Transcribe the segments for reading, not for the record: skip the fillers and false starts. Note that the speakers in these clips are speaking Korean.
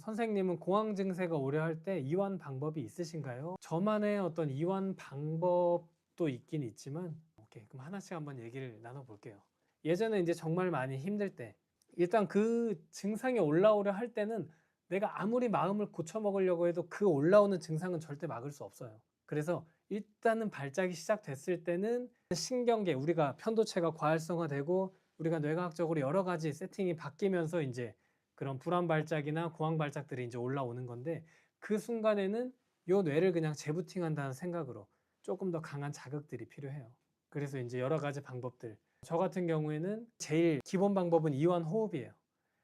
선생님은 공황 증세가 오래 할 때 이완 방법이 있으신가요? 저만의 어떤 이완 방법도 있긴 있지만, 오케이, 그럼 하나씩 한번 얘기를 나눠볼게요. 예전에 이제 정말 많이 힘들 때, 일단 그 증상이 올라오려 할 때는 내가 아무리 마음을 고쳐 먹으려고 해도 그 올라오는 증상은 절대 막을 수 없어요. 그래서 일단은 발작이 시작됐을 때는 신경계, 우리가 편도체가 과활성화되고 우리가 뇌과학적으로 여러 가지 세팅이 바뀌면서 이제 그런 불안 발작이나 공황 발작들이 이제 올라오는 건데, 그 순간에는 요 뇌를 그냥 재부팅한다는 생각으로 조금 더 강한 자극들이 필요해요. 그래서 이제 여러 가지 방법들, 저 같은 경우에는 제일 기본 방법은 이완 호흡이에요.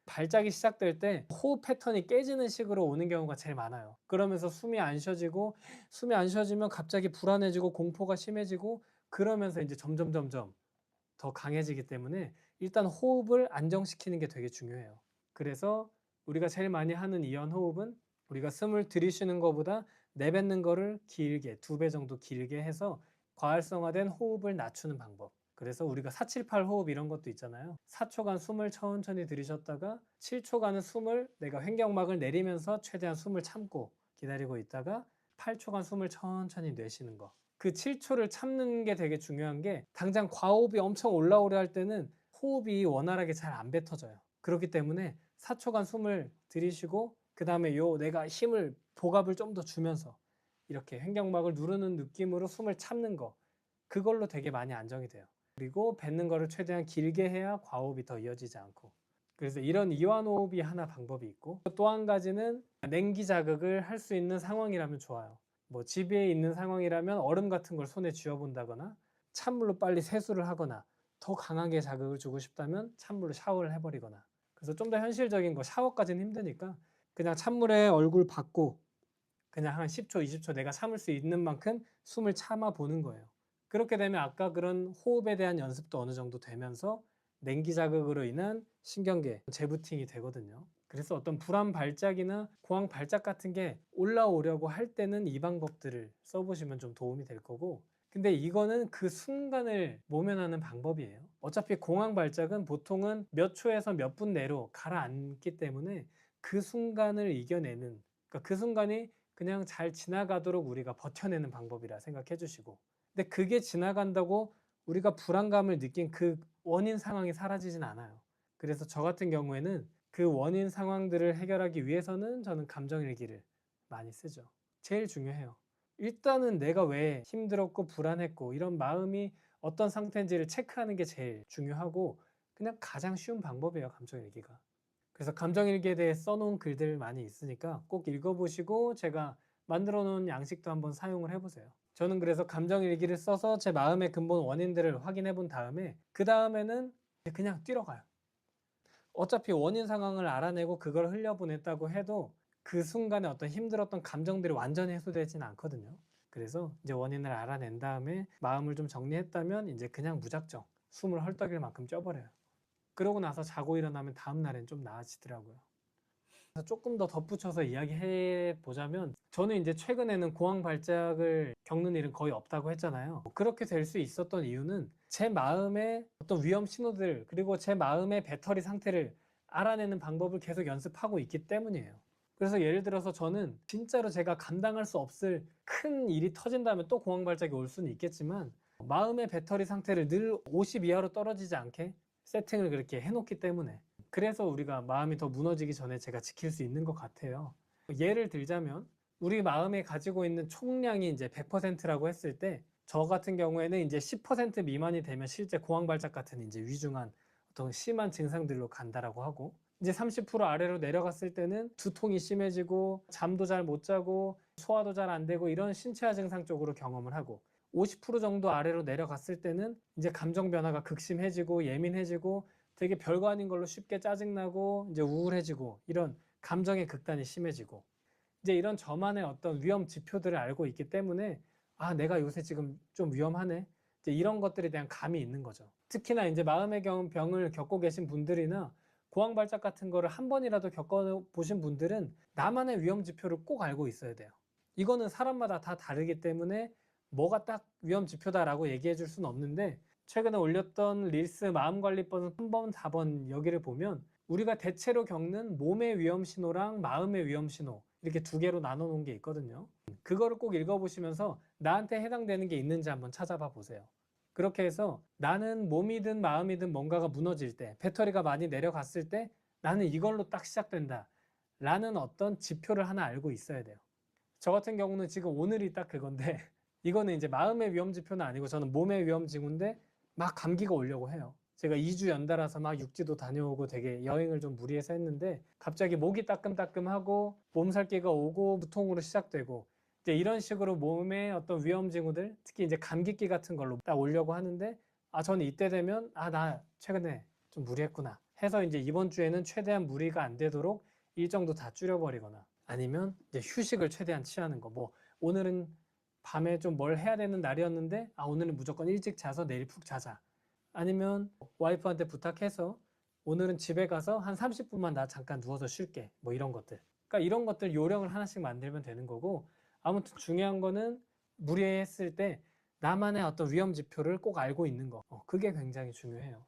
발작이 시작될 때 호흡 패턴이 깨지는 식으로 오는 경우가 제일 많아요. 그러면서 숨이 안 쉬어지고, 숨이 안 쉬어지면 갑자기 불안해지고 공포가 심해지고, 그러면서 이제 점점 더 강해지기 때문에 일단 호흡을 안정시키는 게 되게 중요해요. 그래서 우리가 제일 많이 하는 이완 호흡은 우리가 숨을 들이쉬는 것보다 내뱉는 거를 길게, 2배 정도 길게 해서 과활성화된 호흡을 낮추는 방법. 그래서 우리가 478 호흡 이런 것도 있잖아요. 4초간 숨을 천천히 들이쉬었다가 7초간은 숨을, 내가 횡격막을 내리면서 최대한 숨을 참고 기다리고 있다가 8초간 숨을 천천히 내쉬는 거. 그 7초를 참는 게 되게 중요한 게, 당장 과호흡이 엄청 올라오려 할 때는 호흡이 원활하게 잘 안 뱉어져요. 그렇기 때문에 4초간 숨을 들이쉬고, 그 다음에 내가 힘을, 복압을 좀 더 주면서 이렇게 횡격막을 누르는 느낌으로 숨을 참는 거, 그걸로 되게 많이 안정이 돼요. 그리고 뱉는 거를 최대한 길게 해야 과호흡이 더 이어지지 않고. 그래서 이런 이완 호흡이 하나 방법이 있고, 또 한 가지는 냉기 자극을 할 수 있는 상황이라면 좋아요. 뭐 집에 있는 상황이라면 얼음 같은 걸 손에 쥐어본다거나, 찬물로 빨리 세수를 하거나, 더 강하게 자극을 주고 싶다면 찬물로 샤워를 해버리거나. 그래서 좀 더 현실적인 거, 샤워까지는 힘드니까 그냥 찬물에 얼굴 받고 그냥 한 10초, 20초 내가 참을 수 있는 만큼 숨을 참아 보는 거예요. 그렇게 되면 아까 그런 호흡에 대한 연습도 어느 정도 되면서 냉기 자극으로 인한 신경계 재부팅이 되거든요. 그래서 어떤 불안 발작이나 공황 발작 같은 게 올라오려고 할 때는 이 방법들을 써보시면 좀 도움이 될 거고, 근데 이거는 그 순간을 모면하는 방법이에요. 어차피 공황 발작은 보통은 몇 초에서 몇 분 내로 가라앉기 때문에 그 순간을 이겨내는, 그러니까 그 순간이 그냥 잘 지나가도록 우리가 버텨내는 방법이라 생각해 주시고, 근데 그게 지나간다고 우리가 불안감을 느낀 그 원인 상황이 사라지진 않아요. 그래서 저 같은 경우에는 그 원인 상황들을 해결하기 위해서는 저는 감정일기를 많이 쓰죠. 제일 중요해요. 일단은 내가 왜 힘들었고 불안했고 이런 마음이 어떤 상태인지를 체크하는 게 제일 중요하고, 그냥 가장 쉬운 방법이에요, 감정일기가. 그래서 감정일기에 대해 써놓은 글들 많이 있으니까 꼭 읽어보시고 제가 만들어 놓은 양식도 한번 사용을 해보세요. 저는 그래서 감정일기를 써서 제 마음의 근본 원인들을 확인해 본 다음에, 그 다음에는 그냥 뛰러가요. 어차피 원인 상황을 알아내고 그걸 흘려보냈다고 해도 그 순간에 어떤 힘들었던 감정들이 완전히 해소되지는 않거든요. 그래서 이제 원인을 알아낸 다음에 마음을 좀 정리했다면 이제 그냥 무작정 숨을 헐떡일 만큼 쪄버려요. 그러고 나서 자고 일어나면 다음 날엔 좀 나아지더라고요. 조금 더 덧붙여서 이야기해 보자면, 저는 이제 최근에는 공황 발작을 겪는 일은 거의 없다고 했잖아요. 그렇게 될 수 있었던 이유는 제 마음의 어떤 위험 신호들, 그리고 제 마음의 배터리 상태를 알아내는 방법을 계속 연습하고 있기 때문이에요. 그래서 예를 들어서 저는 진짜로 제가 감당할 수 없을 큰 일이 터진다면 또 공황 발작이 올 수는 있겠지만, 마음의 배터리 상태를 늘 50 이하로 떨어지지 않게 세팅을 그렇게 해놓기 때문에, 그래서 우리가 마음이 더 무너지기 전에 제가 지킬 수 있는 것 같아요. 예를 들자면 우리 마음에 가지고 있는 총량이 이제 100%라고 했을 때, 저 같은 경우에는 이제 10% 미만이 되면 실제 공황 발작 같은 이제 위중한 어떤 심한 증상들로 간다라고 하고, 이제 30% 아래로 내려갔을 때는 두통이 심해지고 잠도 잘 못 자고 소화도 잘 안 되고 이런 신체화 증상 쪽으로 경험을 하고, 50% 정도 아래로 내려갔을 때는 이제 감정 변화가 극심해지고 예민해지고 되게 별거 아닌 걸로 쉽게 짜증나고 이제 우울해지고, 이런 감정의 극단이 심해지고, 이제 이런 저만의 어떤 위험 지표들을 알고 있기 때문에, 아, 내가 요새 지금 좀 위험하네, 이제 이런 것들에 대한 감이 있는 거죠. 특히나 이제 마음의 병을 겪고 계신 분들이나 공황 발작 같은 거를 한 번이라도 겪어보신 분들은 나만의 위험 지표를 꼭 알고 있어야 돼요. 이거는 사람마다 다 다르기 때문에 뭐가 딱 위험 지표다라고 얘기해 줄 수는 없는데, 최근에 올렸던 릴스 마음관리법 3번, 4번 여기를 보면 우리가 대체로 겪는 몸의 위험 신호랑 마음의 위험 신호 이렇게 두 개로 나눠 놓은 게 있거든요. 그거를 꼭 읽어보시면서 나한테 해당되는 게 있는지 한번 찾아봐 보세요. 그렇게 해서 나는 몸이든 마음이든 뭔가가 무너질 때, 배터리가 많이 내려갔을 때 나는 이걸로 딱 시작된다 라는 어떤 지표를 하나 알고 있어야 돼요. 저 같은 경우는 지금 오늘이 딱 그건데 이거는 이제 마음의 위험 지표는 아니고 저는 몸의 위험 징후인데 막 감기가 오려고 해요. 제가 2주 연달아서 막 육지도 다녀오고 되게 여행을 좀 무리해서 했는데 갑자기 목이 따끔따끔하고 몸살기가 오고 무통으로 시작되고 이제 이런 식으로 몸의 어떤 위험 징후들, 특히 이제 감기기 같은 걸로 딱 오려고 하는데 저는 이때 되면 나 최근에 좀 무리했구나 해서 이제 이번 주에는 최대한 무리가 안 되도록 일정도 다 줄여버리거나 아니면 이제 휴식을 최대한 취하는 거. 뭐 오늘은 밤에 좀 뭘 해야 되는 날이었는데 오늘은 무조건 일찍 자서 내일 푹 자자. 아니면 와이프한테 부탁해서 오늘은 집에 가서 한 30분만 나 잠깐 누워서 쉴게. 뭐 이런 것들. 그러니까 이런 것들 요령을 하나씩 만들면 되는 거고 아무튼 중요한 거는 무리했을 때 나만의 어떤 위험 지표를 꼭 알고 있는 거. 그게 굉장히 중요해요.